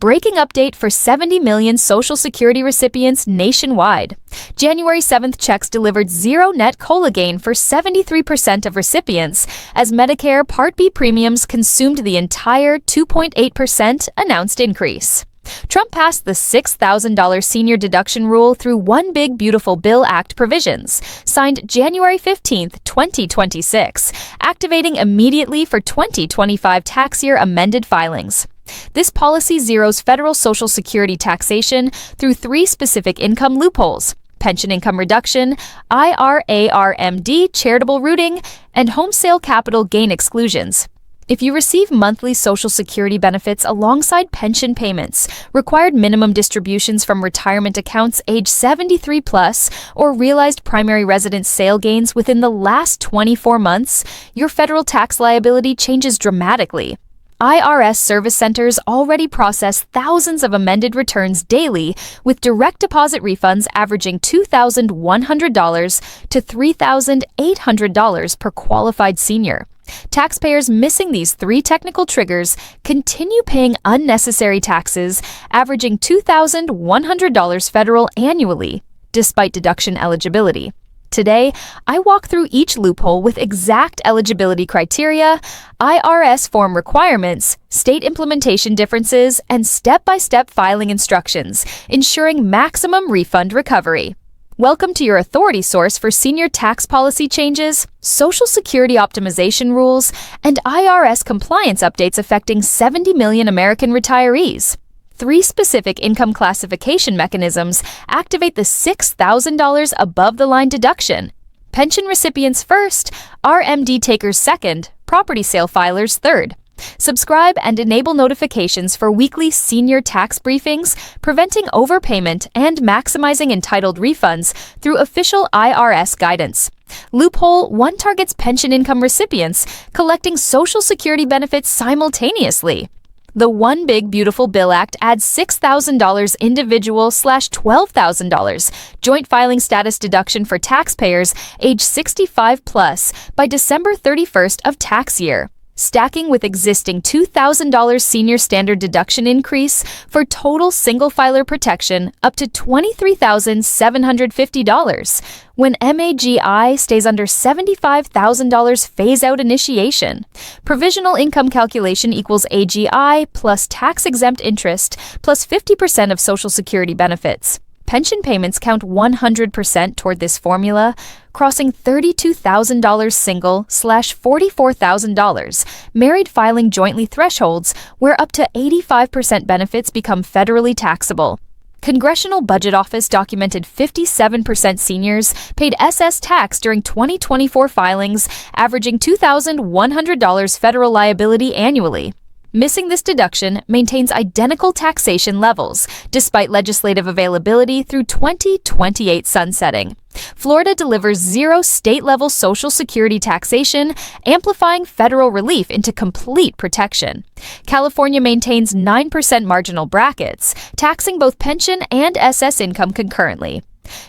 breaking update for 70 million Social Security recipients nationwide. January 7th checks delivered zero net COLA gain for 73% of recipients, as Medicare Part B premiums consumed the entire 2.8% announced increase. Trump passed the $6,000 senior deduction rule through One Big Beautiful Bill Act provisions, signed January 15, 2026, activating immediately for 2025 tax year amended filings. This policy zeroes federal Social Security taxation through three specific income loopholes: pension income reduction, IRA RMD charitable routing, and home sale capital gain exclusions. If you receive monthly Social Security benefits alongside pension payments, required minimum distributions from retirement accounts age 73 plus, or realized primary residence sale gains within the last 24 months, your federal tax liability changes dramatically. IRS service centers already process thousands of amended returns daily, with direct deposit refunds averaging $2,100 to $3,800 per qualified senior. Taxpayers missing these three technical triggers continue paying unnecessary taxes, averaging $2,100 federal annually, despite deduction eligibility. Today, I walk through each loophole with exact eligibility criteria, IRS form requirements, state implementation differences, and step-by-step filing instructions, ensuring maximum refund recovery. Welcome to your authority source for senior tax policy changes, Social Security optimization rules, and IRS compliance updates affecting 70 million American retirees. Three specific income classification mechanisms activate the $6,000 above-the-line deduction: pension recipients first, RMD takers second, property sale filers third. Subscribe and enable notifications for weekly senior tax briefings, preventing overpayment and maximizing entitled refunds through official IRS guidance. Loophole 1 targets pension income recipients collecting Social Security benefits simultaneously. The One Big Beautiful Bill Act adds $6,000 individual/$12,000 joint filing status deduction for taxpayers age 65 plus by December 31st of tax year, stacking with existing $2,000 senior standard deduction increase for total single filer protection up to $23,750 when MAGI stays under $75,000 phase-out initiation. Provisional income calculation equals AGI plus tax-exempt interest plus 50% of Social Security benefits. Pension payments count 100% toward this formula, crossing $32,000 single/$44,000 married filing jointly thresholds, where up to 85% benefits become federally taxable. Congressional Budget Office documented 57% seniors paid SS tax during 2024 filings, averaging $2,100 federal liability annually. Missing this deduction maintains identical taxation levels, despite legislative availability through 2028 sunsetting. Florida delivers zero state-level Social Security taxation, amplifying federal relief into complete protection. California maintains 9% marginal brackets, taxing both pension and SS income concurrently.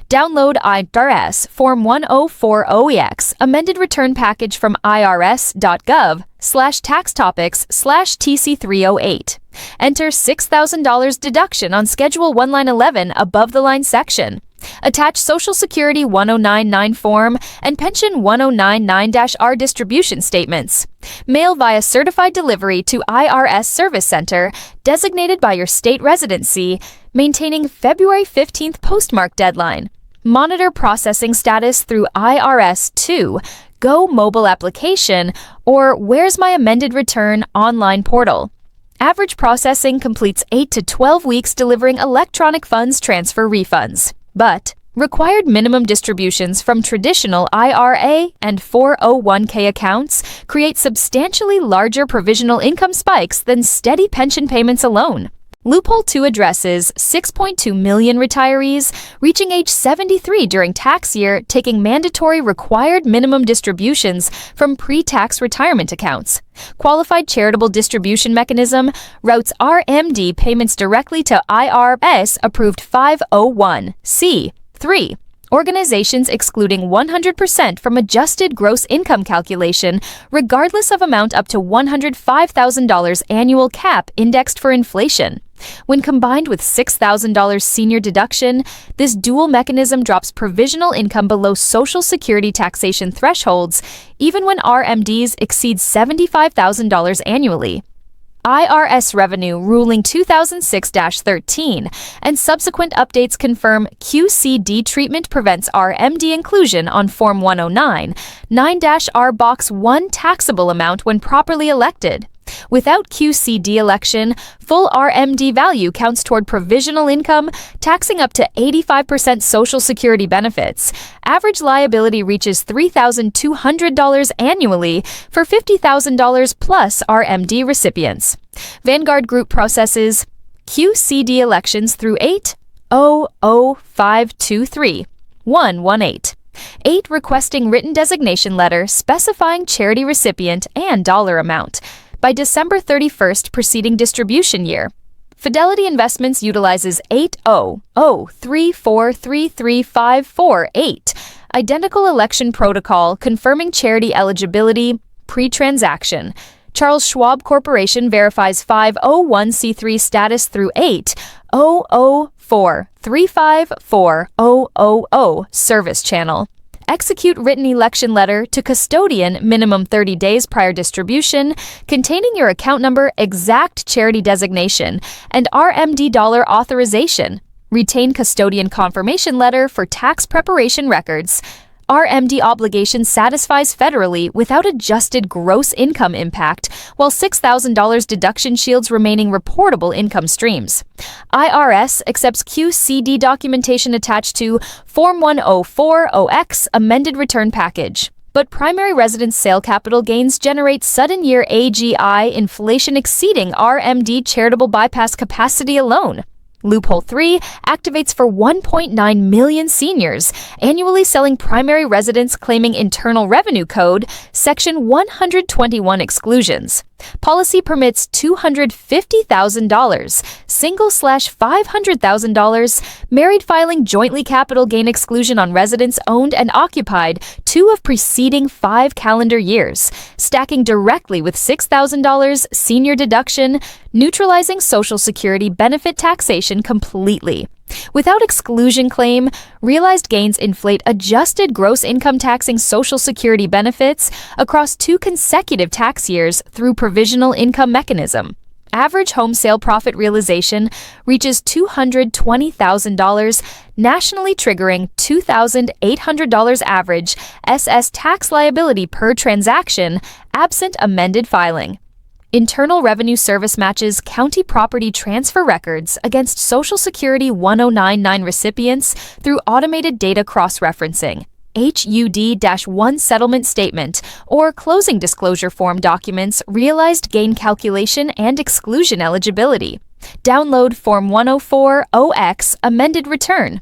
Download IRS Form 1040EX amended return package from irs.gov/tax topics/TC308. Enter $6,000 deduction on Schedule 1 Line 11 above the line section. Attach Social Security 1099 form and Pension 1099-R distribution statements. Mail via certified delivery to IRS Service Center, designated by your state residency, maintaining February 15th postmark deadline. Monitor processing status through IRS 2, Go mobile application, or Where's My Amended Return online portal. Average processing completes 8 to 12 weeks, delivering electronic funds transfer refunds. But required minimum distributions from traditional IRA and 401k accounts create substantially larger provisional income spikes than steady pension payments alone. Loophole 2 addresses 6.2 million retirees reaching age 73 during tax year taking mandatory required minimum distributions from pre-tax retirement accounts. Qualified Charitable Distribution Mechanism routes RMD payments directly to IRS-approved 501(c)(3) organizations, excluding 100% from adjusted gross income calculation, regardless of amount up to $105,000 annual cap indexed for inflation. When combined with $6,000 senior deduction, this dual mechanism drops provisional income below Social Security taxation thresholds, even when RMDs exceed $75,000 annually. IRS Revenue Ruling 2006-13 and subsequent updates confirm QCD treatment prevents RMD inclusion on Form 109, 9-R Box 1 taxable amount when properly elected. Without QCD election, full RMD value counts toward provisional income, taxing up to 85% Social Security benefits. Average liability reaches $3,200 annually for $50,000 plus RMD recipients. Vanguard Group processes QCD elections through 8-00523-118. 8 requesting written designation letter specifying charity recipient and dollar amount by December 31st preceding distribution year. Fidelity Investments utilizes 8-0-03433-548, identical election protocol confirming charity eligibility pre-transaction. Charles Schwab Corporation verifies 501c3 status through 8-004-354-000 service channel. Execute written election letter to custodian minimum 30 days prior distribution containing your account number, exact charity designation, and RMD dollar authorization. Retain custodian confirmation letter for tax preparation records. RMD obligation satisfies federally without adjusted gross income impact, while $6,000 deduction shields remaining reportable income streams. IRS accepts QCD documentation attached to Form 1040X amended return package. But primary residence sale capital gains generate sudden year AGI inflation exceeding RMD charitable bypass capacity alone. Loophole 3 activates for 1.9 million seniors, annually selling primary residence claiming Internal Revenue Code, Section 121 exclusions. Policy permits $250,000, single/$500,000, married filing jointly capital gain exclusion on residence owned and occupied 2 of preceding 5 calendar years, stacking directly with $6,000 senior deduction, neutralizing Social Security benefit taxation completely. Without exclusion claim, realized gains inflate adjusted gross income taxing Social Security benefits across 2 consecutive tax years through provisional income mechanism. Average home sale profit realization reaches $220,000, nationally triggering $2,800 average SS tax liability per transaction, absent amended filing. Internal Revenue Service matches county property transfer records against Social Security 1099 recipients through automated data cross-referencing. HUD-1 settlement statement or closing disclosure form documents realized gain calculation and exclusion eligibility. Download Form 104OX amended return.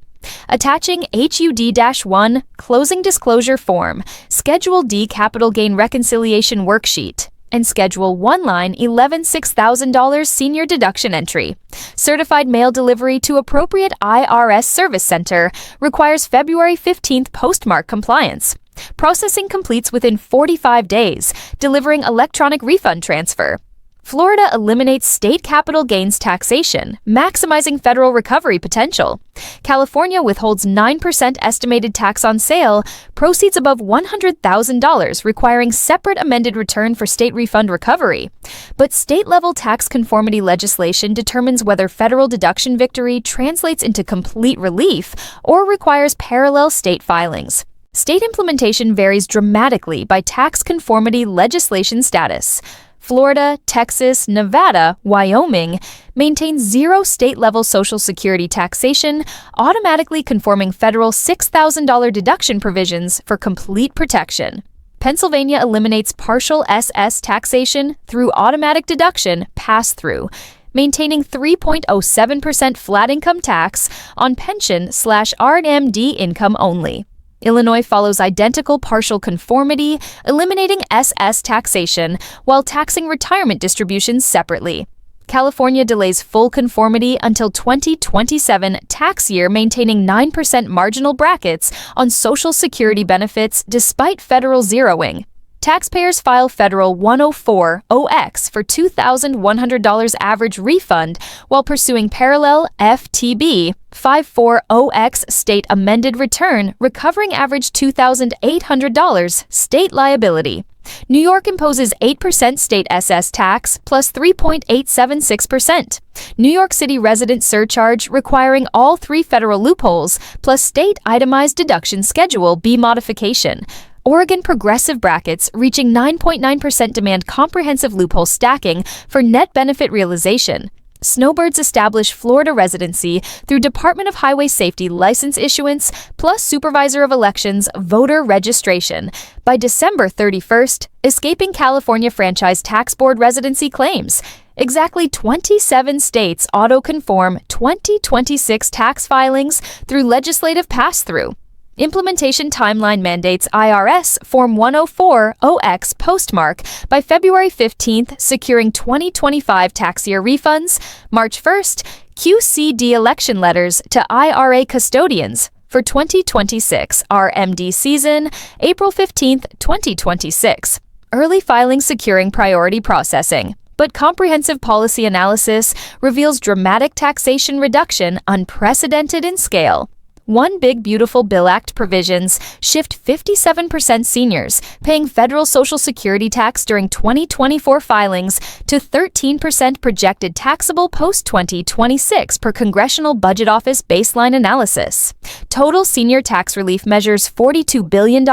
Attaching HUD-1 closing disclosure form, Schedule D capital gain reconciliation worksheet, and Schedule 1 line $11,600 senior deduction entry. Certified mail delivery to appropriate IRS service center requires February 15th postmark compliance. Processing completes within 45 days, delivering electronic refund transfer. Florida eliminates state capital gains taxation, maximizing federal recovery potential. California withholds 9% estimated tax on sale, proceeds above $100,000 requiring separate amended return for state refund recovery. But state-level tax conformity legislation determines whether federal deduction victory translates into complete relief or requires parallel state filings. State implementation varies dramatically by tax conformity legislation status. Florida, Texas, Nevada, Wyoming maintain 0 state-level Social Security taxation, automatically conforming federal $6,000 deduction provisions for complete protection. Pennsylvania eliminates partial SS taxation through automatic deduction pass-through, maintaining 3.07% flat income tax on pension/RMD income only. Illinois follows identical partial conformity, eliminating SS taxation while taxing retirement distributions separately. California delays full conformity until 2027 tax year, maintaining 9% marginal brackets on Social Security benefits despite federal zeroing. taxpayers file federal 104OX for $2,100 average refund while pursuing parallel FTB 54OX state amended return, recovering average $2,800 state liability. New York imposes 8% state SS tax plus 3.876%. New York City resident surcharge requiring all 3 federal loopholes plus state itemized deduction Schedule B modification. Oregon progressive brackets reaching 9.9% demand comprehensive loophole stacking for net benefit realization. Snowbirds establish Florida residency through Department of Highway Safety license issuance plus Supervisor of Elections voter registration. By December 31st, escaping California Franchise Tax Board residency claims. Exactly 27 states auto-conform 2026 tax filings through legislative pass-through. Implementation timeline mandates IRS Form 104OX postmark by February 15th, securing 2025 tax year refunds. March 1st, QCD election letters to IRA custodians for 2026 RMD season. April 15th, 2026. Early filing securing priority processing. But comprehensive policy analysis reveals dramatic taxation reduction unprecedented in scale. One Big Beautiful Bill Act provisions shift 57% seniors paying federal Social Security tax during 2024 filings to 13% projected taxable post-2026 per Congressional Budget Office baseline analysis. Total senior tax relief measures $42 billion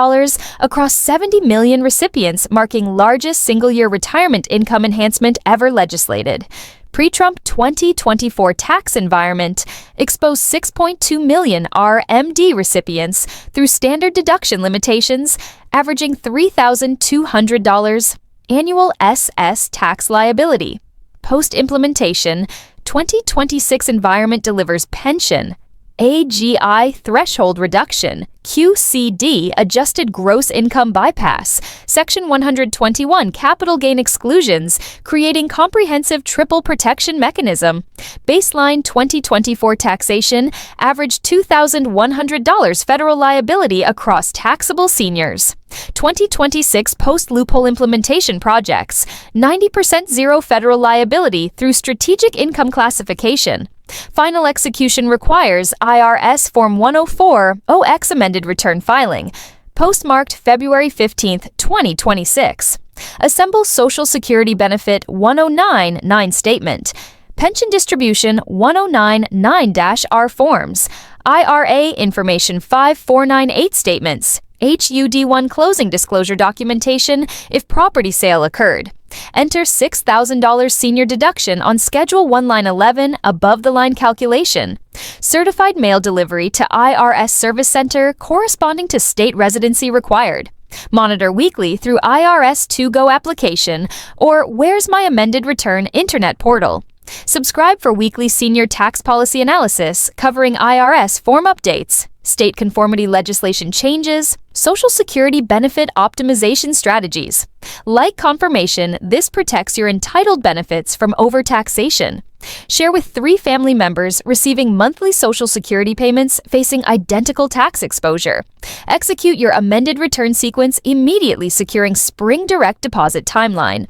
across 70 million recipients, marking largest single-year retirement income enhancement ever legislated. Pre-Trump 2024 tax environment exposed 6.2 million RMD recipients through standard deduction limitations, averaging $3,200 annual SS tax liability. Post-implementation, 2026 environment delivers pension, AGI threshold reduction, QCD adjusted gross income bypass, Section 121 capital gain exclusions, creating comprehensive triple protection mechanism. Baseline 2024 taxation averaged $2,100 federal liability across taxable seniors. 2026 post-loophole implementation projects, 90% zero federal liability through strategic income classification. Final execution requires IRS Form 104OX amended return filing, postmarked February 15, 2026. Assemble Social Security Benefit 1099 Statement, Pension Distribution 1099-R Forms, IRA Information 5498 Statements, HUD1 Closing Disclosure Documentation if property sale occurred. Enter $6,000 senior deduction on Schedule 1 Line 11 above the line calculation. Certified mail delivery to IRS Service Center corresponding to state residency required. Monitor weekly through IRS 2Go application or Where's My Amended Return Internet portal. Subscribe for weekly senior tax policy analysis covering IRS form updates, state conformity legislation changes, Social Security benefit optimization strategies. Like confirmation, this protects your entitled benefits from overtaxation. Share with 3 family members receiving monthly Social Security payments facing identical tax exposure. Execute your amended return sequence immediately, securing spring direct deposit timeline.